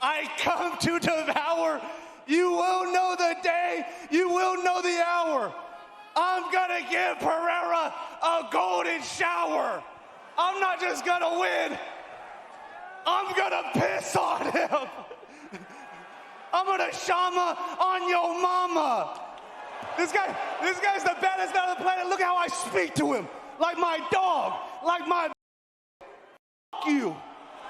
I come to devour. You will know the day, you will know the hour. I'm gonna give Pereira a golden shower. I'm not just gonna win, I'm gonna piss on him. I'm gonna shama on your mama. This guy's the baddest man on the planet. Look how I speak to him. Like my dog, like my you.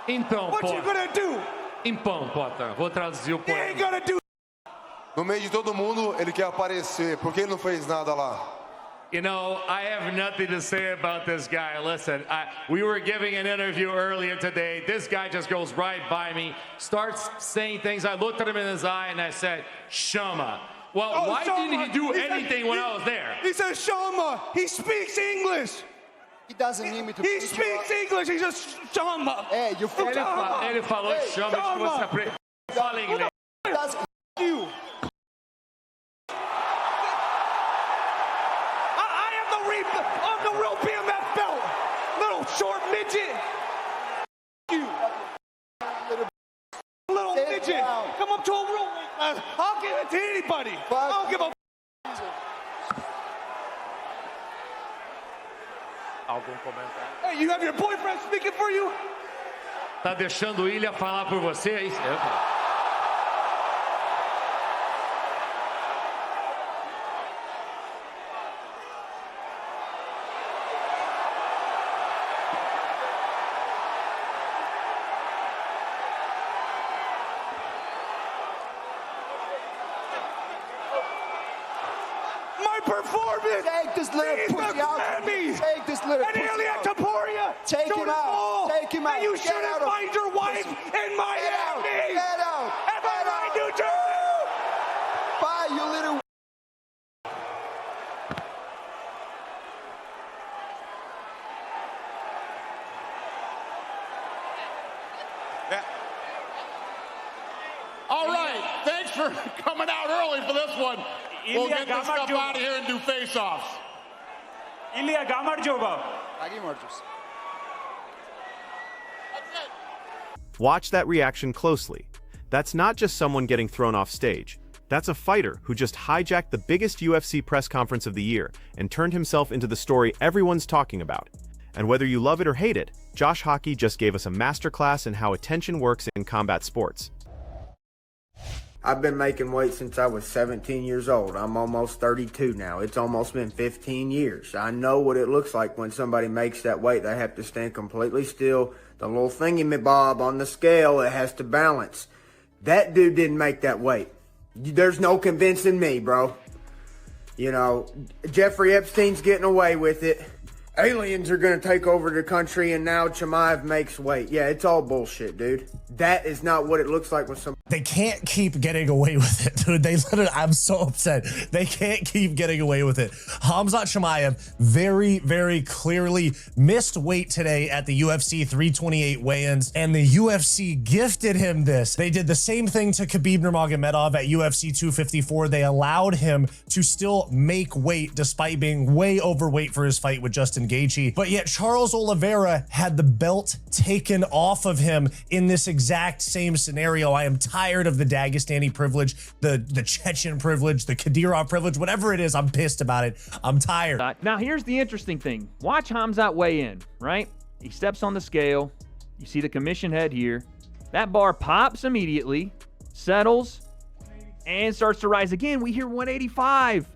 Então, What you gonna do? Então, Potter, vou traduzir o He ain't gonna do. No meio de todo mundo, ele quer aparecer. Por que ele não fez nada lá? You know, I have nothing to say about this guy. Listen, we were giving an interview earlier today. This guy just goes right by me, starts saying things. I looked at him in his eye and I said, Shama. Well, why didn't he do anything when I was there? He says, Shama. He speaks English. He doesn't need me to. He speaks English. He says, Shama. Hey, you Ele falou Shama, você fala inglês. You. I'm the real BMF belt. Little short midget. You. Little midget. Come up to a real weight class. I'll give it to anybody. I don't give a Algum comentário? Hey, you have your boyfriend speaking for you? Tá deixando o Ilia falar por você? É isso? My performance. Take this little pussy out. Take this little and pussy Ilia out. Topuria. Take him out. Take him out. And you Get shouldn't out of- find your wife in Miami. Get out. If I find you too. Bye, you little. All right, thanks for coming out early for this one. We'll get this stuff out of here and do face-offs. Ilia Gamarjoba. Watch that reaction closely. That's not just someone getting thrown off stage. That's a fighter who just hijacked the biggest UFC press conference of the year and turned himself into the story everyone's talking about. And whether you love it or hate it, Josh Hokit just gave us a masterclass in how attention works in combat sports. I've been making weight since I was 17 years old. I'm almost 32 now. It's almost been 15 years. I know what it looks like when somebody makes that weight. They have to stand completely still. The little thingy-me-bob on the scale, it has to balance. That dude didn't make that weight. There's no convincing me, bro. You know, Jeffrey Epstein's getting away with it. Aliens are going to take over the country, and now Chimaev makes weight. Yeah, it's all bullshit, dude. That is not what it looks like when somebody... They can't keep getting away with it, dude. They literally, I'm so upset. They can't keep getting away with it. Khamzat Chimaev very, very clearly missed weight today at the UFC 328 weigh-ins, and the UFC gifted him this. They did the same thing to Khabib Nurmagomedov at UFC 254. They allowed him to still make weight despite being way overweight for his fight with Justin Gaethje. But yet Charles Oliveira had the belt taken off of him in this exact same scenario. I am tired of the Dagestani privilege, the Chechen privilege, the Kadyrov privilege, whatever it is. I'm pissed about it. I'm tired. Now here's the interesting thing. Watch Khamzat weigh in, right? He steps on the scale. You see the commission head here. That bar pops immediately, settles, and starts to rise again. We hear 185.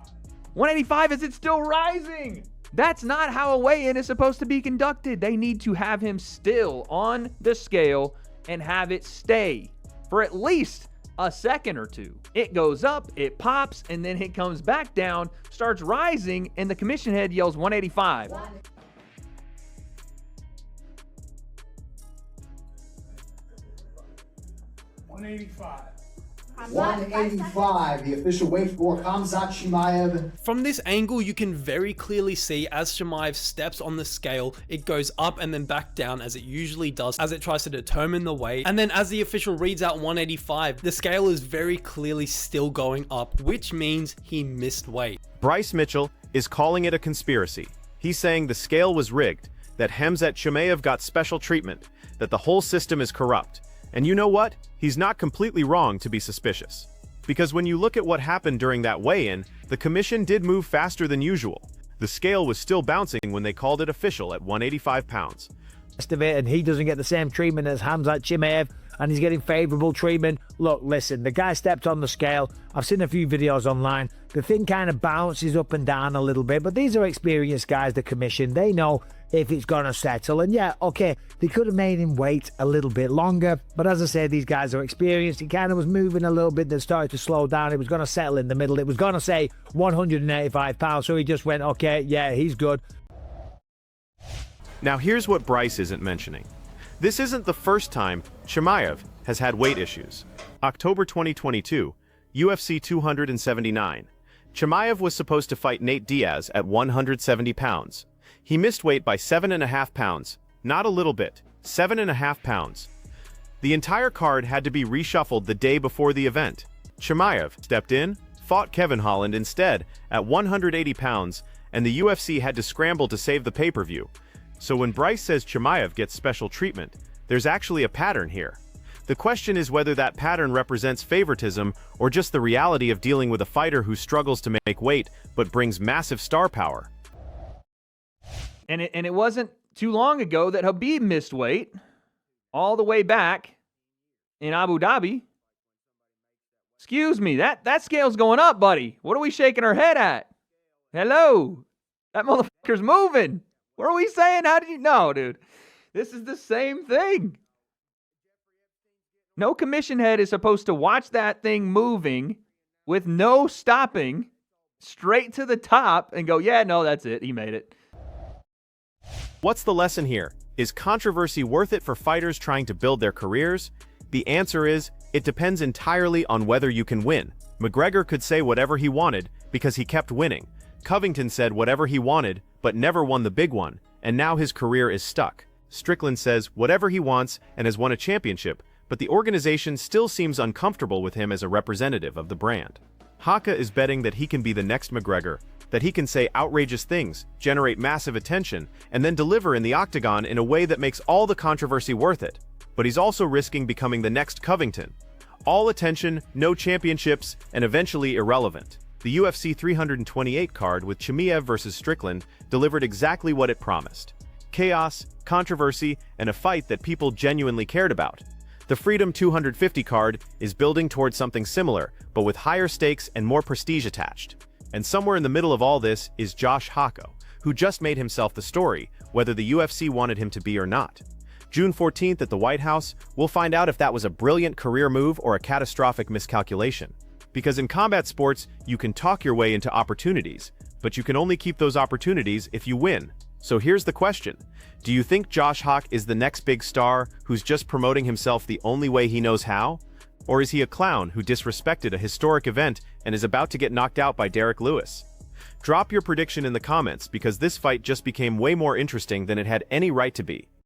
185, is it still rising? That's not how a weigh-in is supposed to be conducted. They need to have him still on the scale and have it stay for at least a second or two. It goes up, it pops, and then it comes back down, starts rising, and the commission head yells 185. 185. 185, the official weight for Khamzat Chimaev. From this angle, you can very clearly see as Chimaev steps on the scale, it goes up and then back down as it usually does as it tries to determine the weight. And then as the official reads out 185, the scale is very clearly still going up, which means he missed weight. Bryce Mitchell is calling it a conspiracy. He's saying the scale was rigged, that Khamzat Chimaev got special treatment, that the whole system is corrupt. And you know what? He's not completely wrong to be suspicious. Because when you look at what happened during that weigh-in, the commission did move faster than usual. The scale was still bouncing when they called it official at 185 pounds. Of it, and he doesn't get the same treatment as Khamzat Chimaev, and he's getting favourable treatment. Look, listen, the guy stepped on the scale. I've seen a few videos online. The thing kind of bounces up and down a little bit, but these are experienced guys, the commission. They know if it's going to settle. And yeah, okay, they could have made him wait a little bit longer, but as I said, these guys are experienced. He kind of was moving a little bit, then started to slow down. It was going to settle in the middle. It was going to say 185 pounds, so he just went, okay, yeah, he's good. Now here's what Bryce isn't mentioning. This isn't the first time Chimaev has had weight issues. October 2022, UFC 279. Chimaev was supposed to fight Nate Diaz at 170 pounds. He missed weight by 7.5 pounds. Not a little bit, 7.5 pounds. The entire card had to be reshuffled the day before the event. Chimaev stepped in, fought Kevin Holland instead at 180 pounds, and the UFC had to scramble to save the pay-per-view. So when Bryce says Chimaev gets special treatment, there's actually a pattern here. The question is whether that pattern represents favoritism or just the reality of dealing with a fighter who struggles to make weight but brings massive star power. And it wasn't too long ago that Khabib missed weight all the way back in Abu Dhabi. Excuse me, that scale's going up, buddy. What are we shaking our head at? Hello? That motherfucker's moving. What are we saying? How did you know, dude? This is the same thing. No commission head is supposed to watch that thing moving with no stopping straight to the top and go, yeah, no, that's it. He made it. What's the lesson here? Is controversy worth it for fighters trying to build their careers? The answer is, it depends entirely on whether you can win. McGregor could say whatever he wanted because he kept winning. Covington said whatever he wanted, but never won the big one, and now his career is stuck. Strickland says whatever he wants and has won a championship, but the organization still seems uncomfortable with him as a representative of the brand. Haka is betting that he can be the next McGregor, that he can say outrageous things, generate massive attention, and then deliver in the octagon in a way that makes all the controversy worth it. But he's also risking becoming the next Covington. All attention, no championships, and eventually irrelevant. The UFC 328 card with Chimaev versus Strickland delivered exactly what it promised. Chaos, controversy, and a fight that people genuinely cared about. The Freedom 250 card is building towards something similar, but with higher stakes and more prestige attached. And somewhere in the middle of all this is Josh Hokit, who just made himself the story, whether the UFC wanted him to be or not. June 14th at the White House, we'll find out if that was a brilliant career move or a catastrophic miscalculation. Because in combat sports, you can talk your way into opportunities, but you can only keep those opportunities if you win. So here's the question. Do you think Josh Hokit is the next big star who's just promoting himself the only way he knows how? Or is he a clown who disrespected a historic event and is about to get knocked out by Derek Lewis? Drop your prediction in the comments because this fight just became way more interesting than it had any right to be.